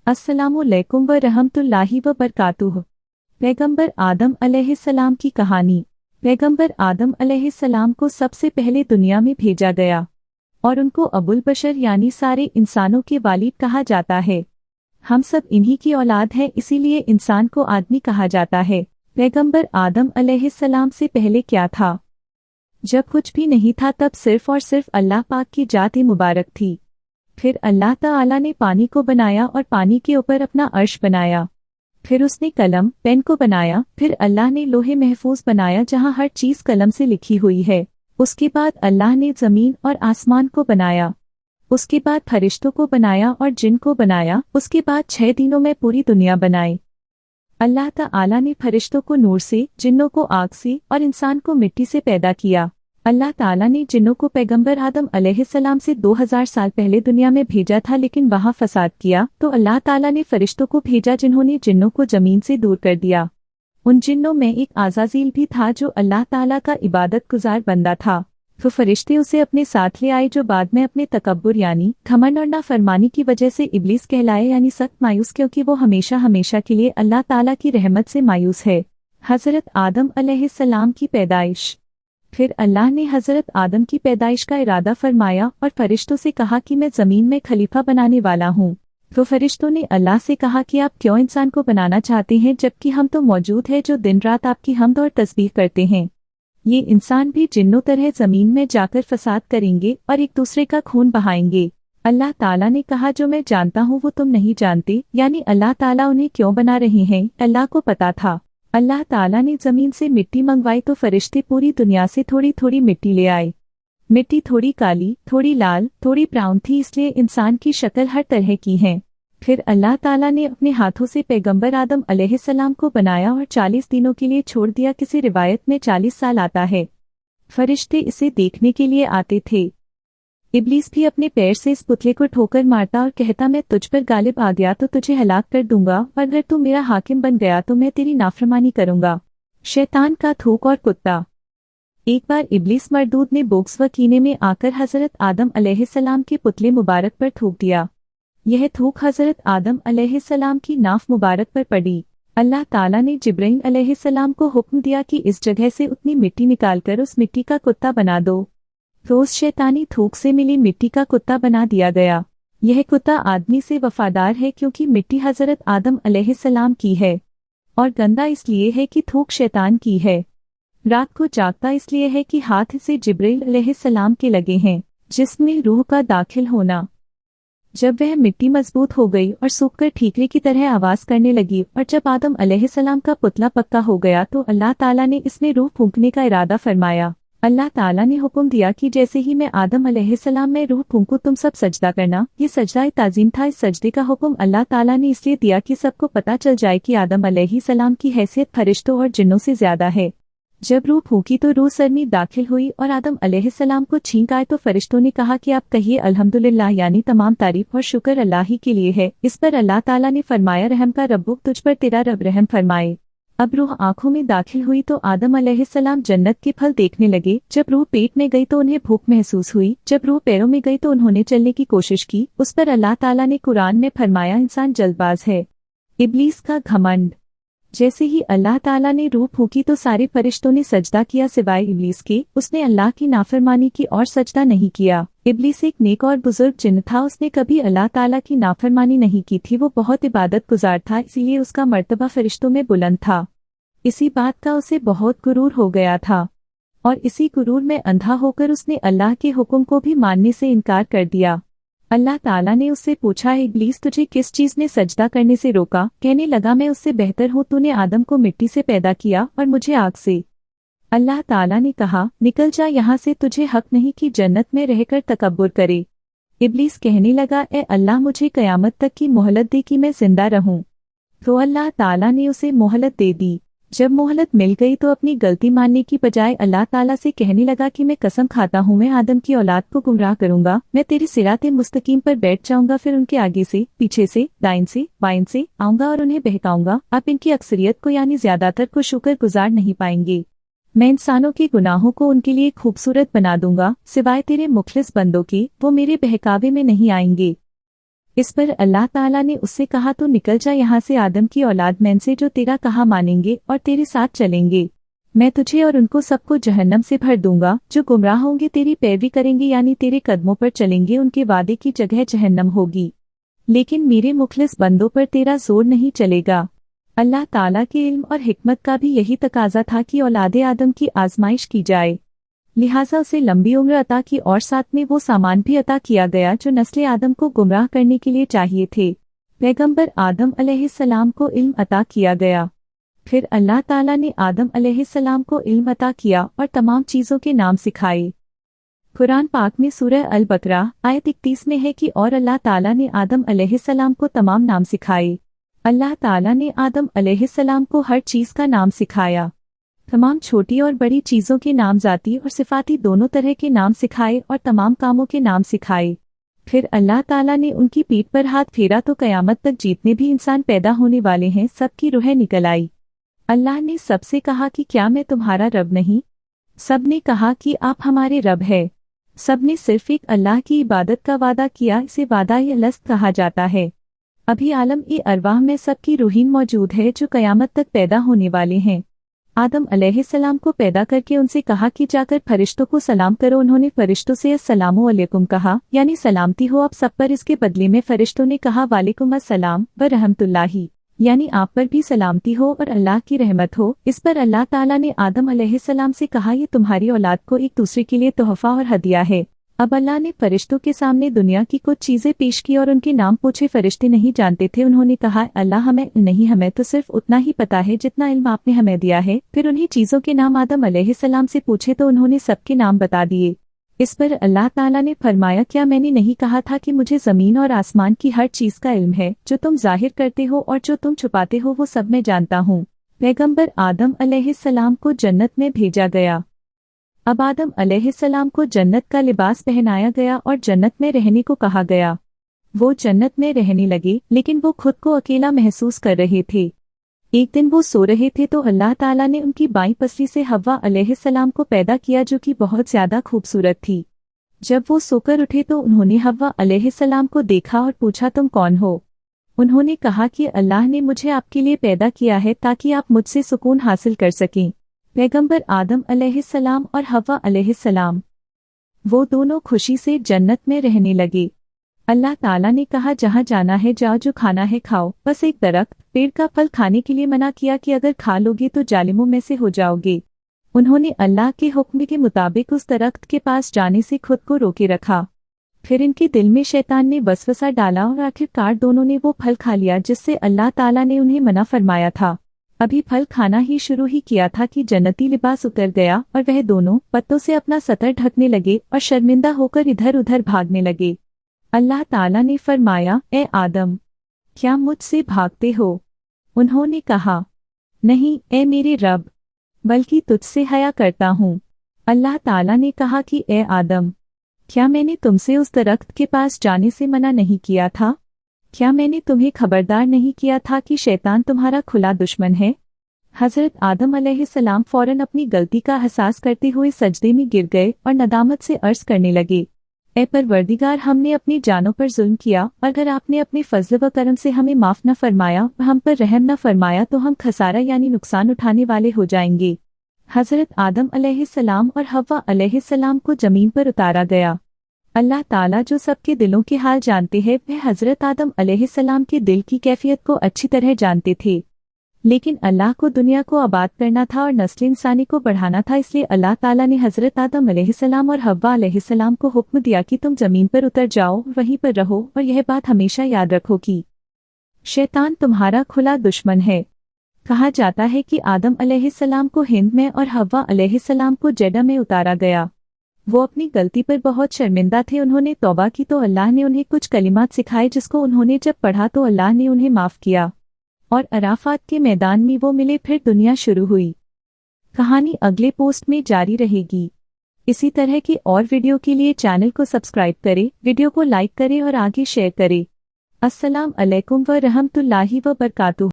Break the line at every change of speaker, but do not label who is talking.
अस्सलामुअलैकुम व रहमतुल्लाहि व बरकातुहू। पैगंबर आदम अलैहिस्सलाम की कहानी। पैगंबर आदम अलैहिस्सलाम को सबसे पहले दुनिया में भेजा गया और उनको अबुल बशर यानी सारे इंसानों के वालिद कहा जाता है। हम सब इन्हीं की औलाद हैं, इसीलिए इंसान को आदमी कहा जाता है। पैगंबर आदम अलैहिस्सलाम से पहले क्या था? जब कुछ भी नहीं था तब सिर्फ और सिर्फ अल्लाह पाक की जात मुबारक थी। फिर अल्लाह ताला ने पानी को बनाया और पानी के ऊपर अपना अर्श बनाया। फिर उसने कलम पेन को बनाया। फिर अल्लाह ने लोहे महफूज बनाया जहाँ हर चीज़ कलम से लिखी हुई है। उसके बाद अल्लाह ने ज़मीन और आसमान को बनाया। उसके बाद फरिश्तों को बनाया और जिन को बनाया। उसके बाद 6 दिनों में पूरी दुनिया बनाई। अल्लाह ताला ने फरिश्तों को नूर से, जिन्नों को आग से और इंसान को मिट्टी से पैदा किया। अल्लाह ताला ने जिन्नों को पैगंबर आदम अलैहिस्सलाम से 2000 साल पहले दुनिया में भेजा था, लेकिन वहाँ फसाद किया तो अल्लाह ताला ने फरिश्तों को भेजा जिन्होंने जिन्नों को जमीन से दूर कर दिया। उन जिन्नों में एक आज़ाज़ील भी था जो अल्लाह ताला का इबादत गुजार बंदा था। तो फरिश्ते उसे अपने साथ ले आए, जो बाद में अपने तकब्बुर यानी घमंड और नाफरमानी की वजह से इब्लीस कहलाए, यानी सख्त मायूस, क्योंकि वो हमेशा हमेशा के लिए अल्लाह ताला की रहमत से मायूस है। हज़रत आदम अलैहिस्सलाम की पैदाइश। फिर अल्लाह ने हज़रत आदम की पैदाइश का इरादा फरमाया और फरिश्तों से कहा कि मैं ज़मीन में खलीफा बनाने वाला हूँ। तो फरिश्तों ने अल्लाह से कहा कि आप क्यों इंसान को बनाना चाहते हैं, जबकि हम तो मौजूद हैं जो दिन रात आपकी हम्द और तस्बीह करते हैं। ये इंसान भी जिन्नों तरह ज़मीन में जाकर फसाद करेंगे और एक दूसरे का खून बहाएंगे। अल्लाह ताला ने कहा, जो मैं जानता हूँ वो तुम नहीं जानते, यानी अल्लाह ताला उन्हें क्यों बना रहे हैं अल्लाह को पता था। अल्लाह ताला ने ज़मीन से मिट्टी मंगवाई तो फरिश्ते पूरी दुनिया से थोड़ी थोड़ी मिट्टी ले आए। मिट्टी थोड़ी काली, थोड़ी लाल, थोड़ी ब्राउन थी, इसलिए इंसान की शक्ल हर तरह की है। फिर अल्लाह ताला ने अपने हाथों से पैगंबर आदम अलैहिस्सलाम को बनाया और 40 दिनों के लिए छोड़ दिया। किसी रिवायत में 40 साल आता है। फरिश्ते इसे देखने के लिए आते थे। इब्लीस भी अपने पैर से इस पुतले को ठोकर मारता और कहता, मैं तुझ पर गालिब आ गया तो तुझे हलाक कर दूंगा, और अगर तू मेरा हाकिम बन गया तो मैं तेरी नाफरमानी करूंगा। शैतान का थूक और कुत्ता। एक बार इब्लीस मरदूद ने बोक्स व कीने में आकर हज़रत आदम अलैहिस्सलाम के पुतले मुबारक पर थूक दिया। यह थूक हज़रत आदम अलैहिस्सलाम की नाफ मुबारक पर पड़ी। अल्लाह ताला ने जिब्राईल अलैहिस्सलाम को हुक्म दिया कि इस जगह से उतनी मिट्टी निकालकर उस मिट्टी का कुत्ता बना दो। तो उस शैतानी थूक से मिली मिट्टी का कुत्ता बना दिया गया। यह कुत्ता आदमी से वफादार है क्योंकि मिट्टी हज़रत आदम अलैहिस्सलाम की है, और गंदा इसलिए है कि थूक शैतान की है। रात को जागता इसलिए है कि हाथ से जिब्राईल अलैहिस्सलाम के लगे हैं, जिसमें रूह का दाखिल होना। जब वह मिट्टी मजबूत हो गई और सूखकर ठीकरे की तरह आवाज करने लगी, और जब आदम अलैहिस्सलाम का पुतला पक्का हो गया तो अल्लाह ताला ने इसमें रूह फूंकने का इरादा फरमाया। अल्लाह ताला ने हुक्म दिया कि जैसे ही मैं आदम अलैहिस्सलाम में रूह फूंकूं तुम सब सजदा करना। ये सजदा ताज़ीम था। इस सजदे का हुक्म अल्लाह ताला ने इसलिए दिया कि सबको पता चल जाए कि आदम अलैहिस्सलाम की हैसियत फरिश्तों और जिन्नों से ज्यादा है। जब रूह फूंकी तो रूह सर में दाखिल हुई और आदम अलैहिस्सलाम को छींक आए तो फरिश्तों ने कहा कि आप कहिए अल्हम्दुलिल्लाह, यानी तमाम तारीफ और शुक्र अल्लाह ही के लिए है। इस पर अल्लाह ताला ने फरमाया, रहम का रब्बुक, तुझ पर तेरा रब रहम फरमाए। अब रूह आंखों में दाखिल हुई तो आदम अलैहिस्सलाम जन्नत के फल देखने लगे। जब रूह पेट में गई तो उन्हें भूख महसूस हुई। जब रूह पैरों में गई तो उन्होंने चलने की कोशिश की। उस पर अल्लाह ताला ने कुरान में फरमाया, इंसान जल्दबाज है। इब्लीस का घमंड। जैसे ही अल्लाह ताला ने रूह फूंकी तो सारे फरिश्तों ने सजदा किया सिवाय इब्लीस के। उसने अल्लाह की नाफरमानी की और सजदा नहीं किया। इब्लीस एक नेक और बुजुर्ग जिन्न था। उसने कभी अल्लाह ताला की नाफरमानी नहीं की थी। वो बहुत इबादत गुजार था, इसलिए उसका मर्तबा फरिश्तों में बुलंद था। इसी बात का उसे बहुत गुरूर हो गया था, और इसी गुरूर में अंधा होकर उसने अल्लाह के हुक्म को भी मानने से इनकार कर दिया। अल्लाह ताला ने उससे पूछा, इब्लीस तुझे किस चीज ने सजदा करने से रोका? कहने लगा, मैं उससे बेहतर हूँ। तूने आदम को मिट्टी से पैदा किया और मुझे आग से। अल्लाह ताला ने कहा, निकल जा यहाँ से, तुझे हक नहीं कि जन्नत में रहकर तकब्बुर करे। इब्लीस कहने लगा, ए अल्लाह, मुझे कयामत तक की मोहलत दे कि मैं जिंदा रहूं। तो अल्लाह ताला ने उसे मोहलत दे दी। जब मोहलत मिल गई तो अपनी गलती मानने की बजाय अल्लाह ताला से कहने लगा कि मैं कसम खाता हूँ मैं आदम की औलाद को गुमराह करूंगा। मैं तेरी सिराते मुस्तकीम पर बैठ जाऊंगा, फिर उनके आगे से, पीछे से, दाइन से, बाइन से आऊंगा और उन्हें बहकाऊंगा। आप इनकी अक्सरियत को यानी ज्यादातर को शुक्र गुजार नहीं पाएंगे। मैं इंसानों के गुनाहों को उनके लिए खूबसूरत बना दूंगा, सिवाय तेरे मुखलिस बंदों के, वो मेरे बहकावे में नहीं आएंगे। इस पर अल्लाह ताला ने उससे कहा, तो निकल जा यहाँ से आदम की औलाद में से जो तेरा कहा मानेंगे और तेरे साथ चलेंगे। मैं तुझे और उनको सबको जहन्नम से भर दूंगा। जो गुमराह होंगे तेरी पैरवी करेंगे यानी तेरे कदमों पर चलेंगे, उनके वादे की जगह जहन्नम होगी। लेकिन मेरे मुखलिस बंदों पर तेरा जोर नहीं चलेगा। अल्लाह ताला के इल्म और हिकमत का भी यही तकाजा था कि औलादे आदम की आजमाइश की जाए, लिहाजा उसे लंबी उम्र अता की और साथ में वो सामान भी अता किया गया जो नस्ल आदम को गुमराह करने के लिए चाहिए थे। पैगंबर आदम अलैहिस्सलाम को इल्म अता किया गया। फिर अल्लाह ताला ने आदम अलैहिस्सलाम को इल्म अता किया और तमाम चीज़ों के नाम सिखाए। कुरान पाक में सूरह अल बकरा आयत 31 में है कि और अल्लाह ताला ने आदम अलैहिस्सलाम को तमाम नाम सिखाए। अल्लाह ताला ने आदम अलैहिस्सलाम को हर चीज़ का नाम सिखाया। तमाम छोटी और बड़ी चीज़ों के नाम, ज़ाती और सिफाती दोनों तरह के नाम सिखाए और तमाम कामों के नाम सिखाए। फिर अल्लाह ताला ने उनकी पीठ पर हाथ फेरा तो क़यामत तक जितने भी इंसान पैदा होने वाले हैं सबकी रूहें निकल आई। अल्लाह ने सबसे कहा कि क्या मैं तुम्हारा रब नहीं? सब ने कहा कि आप हमारे रब है। सब ने सिर्फ एक अल्लाह की इबादत का वादा किया। इसे वादा या लस्त कहा जाता है। अभी आलम ए अरवाह में सबकी रूहीन मौजूद है जो क़यामत तक पैदा होने वाले हैं। आदम अलैहिस्सलाम को पैदा करके उनसे कहा कि जाकर फरिश्तों को सलाम करो। उन्होंने फरिश्तों से अस्सलामु अलैकुम कहा, यानी सलामती हो आप सब पर। इसके बदले में फरिश्तों ने कहा वालेकुम अस्सलाम व रहमतुल्लाही, यानी आप पर भी सलामती हो और अल्लाह की रहमत हो। इस पर अल्लाह ताला ने आदम अलैहिस्सलाम से कहा, ये तुम्हारी औलाद को एक दूसरे के लिए तोहफा और हदिया है। अब अल्लाह ने फरिश्तों के सामने दुनिया की कुछ चीजें पेश की और उनके नाम पूछे। फरिश्ते नहीं जानते थे। उन्होंने कहा, अल्लाह हमें नहीं, हमें तो सिर्फ उतना ही पता है जितना इल्म आपने हमें दिया है। फिर उन्हीं चीजों के नाम आदम अलैहिस्सलाम से पूछे तो उन्होंने सबके नाम बता दिए। इस पर अल्लाह ताला ने फरमाया, क्या मैंने नहीं कहा था कि मुझे जमीन और आसमान की हर चीज का इल्म है? जो तुम जाहिर करते हो और जो तुम छुपाते हो वो सब मैं जानता हूँ। पैगंबर आदम अलैहिस्सलाम को जन्नत में भेजा गया। अब आदम अलैहिस्सलाम को जन्नत का लिबास पहनाया गया और जन्नत में रहने को कहा गया। वो जन्नत में रहने लगे, लेकिन वो खुद को अकेला महसूस कर रहे थे। एक दिन वो सो रहे थे तो अल्लाह ताला ने उनकी बाईं पसली से हव्वा अलैहिस्सलाम को पैदा किया, जो कि बहुत ज्यादा खूबसूरत थी। जब वो सोकर उठे तो उन्होंने हव्वा अलैहिस्सलाम को देखा और पूछा, तुम कौन हो? उन्होंने कहा कि अल्लाह ने मुझे आपके लिए पैदा किया है ताकि आप मुझसे सुकून हासिल कर सकें। पैगंबर आदम अलैहिस्सलाम और हव्वा अलैहिस्सलाम वो दोनों खुशी से जन्नत में रहने लगे। अल्लाह ताला ने कहा, जहाँ जाना है जाओ, जो खाना है खाओ। बस एक दरख्त पेड़ का फल खाने के लिए मना किया कि अगर खा लोगे तो जालिमों में से हो जाओगे। उन्होंने अल्लाह के हुक्म के मुताबिक उस दरख्त के पास जाने से खुद को रोके रखा। फिर इनके दिल में शैतान ने वसवसा डाला और आखिरकार दोनों ने वो फल खा लिया जिससे अल्लाह ताला ने उन्हें मना फरमाया था। अभी फल खाना ही शुरू ही किया था कि जन्नती लिबास उतर गया और वह दोनों पत्तों से अपना सतर ढकने लगे और शर्मिंदा होकर इधर उधर भागने लगे। अल्लाह ताला ने फरमाया, ए आदम, क्या मुझसे भागते हो? उन्होंने कहा, नहीं ए मेरे रब, बल्कि तुझसे हया करता हूँ। अल्लाह ताला ने कहा कि ए आदम, क्या मैंने तुमसे उस दरख्त के पास जाने से मना नहीं किया था? क्या मैंने तुम्हें खबरदार नहीं किया था कि शैतान तुम्हारा खुला दुश्मन है? हजरत आदम अलैहिस्सलाम फौरन अपनी गलती का एहसास करते हुए सजदे में गिर गए और नदामत से अर्ज करने लगे, ए परवरदिगार, हमने अपनी जानों पर जुल्म किया और अगर आपने अपने फजल व करम से हमें माफ न फरमाया, हम पर रहम न फरमाया तो हम खसारा यानी नुकसान उठाने वाले हो जाएंगे। हजरत आदम अलैहिस्सलाम और हव्वा अलैहिस्सलाम को जमीन पर उतारा गया। अल्लाह ताला जो सबके दिलों के हाल जानते हैं, वह हजरत आदम अलैहिस्सलाम के दिल की कैफियत को अच्छी तरह जानते थे। लेकिन अल्लाह को दुनिया को आबाद करना था और नस्ल इंसानी को बढ़ाना था, इसलिए अल्लाह ताला ने हजरत आदम अलैहिस्सलाम और हव्वा अलैहिस्सलाम को हुक्म दिया कि तुम जमीन पर उतर जाओ, वहीं पर रहो और यह बात हमेशा याद रखो कि शैतान तुम्हारा खुला दुश्मन है। कहा जाता है कि आदम अलैहिस्सलाम को हिंद में और हव्वा अलैहिस्सलाम को जेडा में उतारा गया। वो अपनी गलती पर बहुत शर्मिंदा थे। उन्होंने तौबा की तो अल्लाह ने उन्हें कुछ कलिमात सिखाए, जिसको उन्होंने जब पढ़ा तो अल्लाह ने उन्हें माफ़ किया और अराफात के मैदान में वो मिले। फिर दुनिया शुरू हुई। कहानी अगले पोस्ट में जारी रहेगी। इसी तरह की और वीडियो के लिए चैनल को सब्सक्राइब करें, वीडियो को लाइक करें और आगे शेयर करें। अस्सलाम अलैकुम व रहमतुल्लाहि व बरकातुहू।